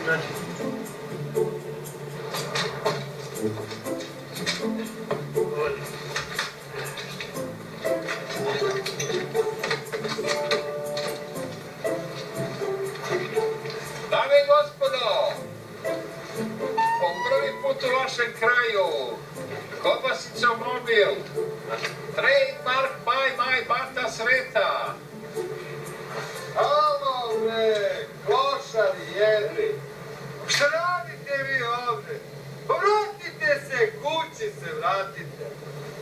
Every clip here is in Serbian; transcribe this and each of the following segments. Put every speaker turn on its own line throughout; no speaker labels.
Dame i gospodo, po prvi put u vašem kraju, Kobasica mobil, trademark by Bata Sreta.
Alo bre, klošari jedni. Šta radite vi ovde? Vratite se, kući se vratite.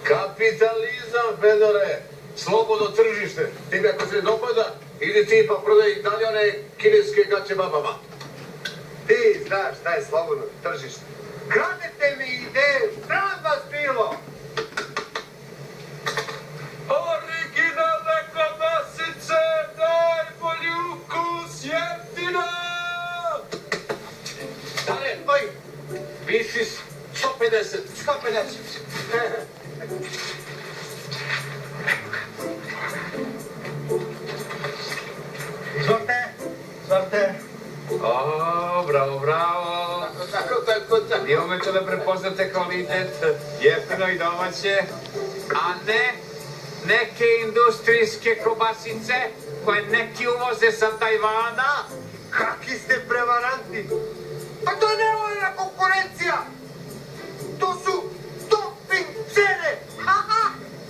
Kapitalizam, Fedore, slobodno tržište. Ti mi ako se dopada, idi ti pa prodaj dalje one kineske gaće babama.
Ti znaš šta je slobodno tržište. Kradete mi ideju, sram vas bilo!
Originalne kobasice, najbolji ukus, jeftina!
Stare, oj, piši 150.
150. Sorte.
O, bravo. I umeću da prepoznate kvalitet, jeftino i domaće, a ne neke industrijske kobasice koje neki uvoze sa Tajvana.
Kakvi ste prevaranti? Pa to je nevoljna konkurencija! To su dumping cene!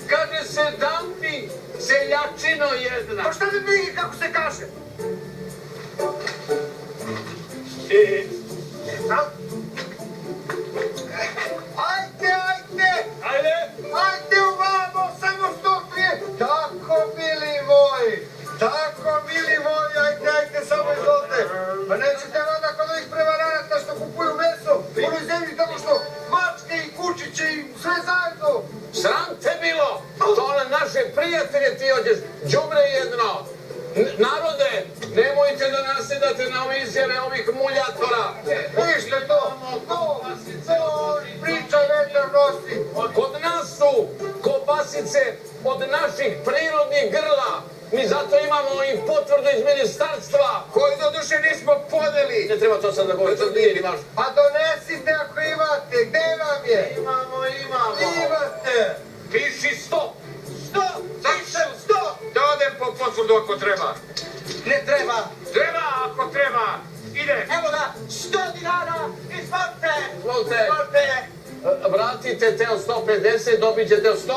Kaže se dumping, seljačino jedna.
Pa šta ne vidi kako se kaže? Ajde uvamo, samo 100 Tako, mili moji, ajde, samo izvolite. Pa nećete onda kod ovih prevaranata što kupuju meso, u onoj zemlji tako što mačke i kučiće i sve zajedno.
Sram te bilo, to na naše prijatelje ti hoćeš, đubre jedno. Narode, nemojte da nasedate na ove izjave ovih muljatora.
Ništa to, priča vetar nosi.
Kod nas su kobasice od naših prirodnih grla. Mi zato imamo i potvrdu iz ministarstva.
Koji do duše nismo podeli.
Ne treba to sad da govorite, to nije ni važno.
Pa donesite ako imate, gde vam je?
Imamo.
Imate.
Piši 100.
100, pišem 100.
Da odem po potvrdu ako treba.
Ne treba.
Treba ako treba. Ide.
Evo ga, 100 dinara, izvolite.
Izvolite. Vratite te od 150, dobit ćete od 100.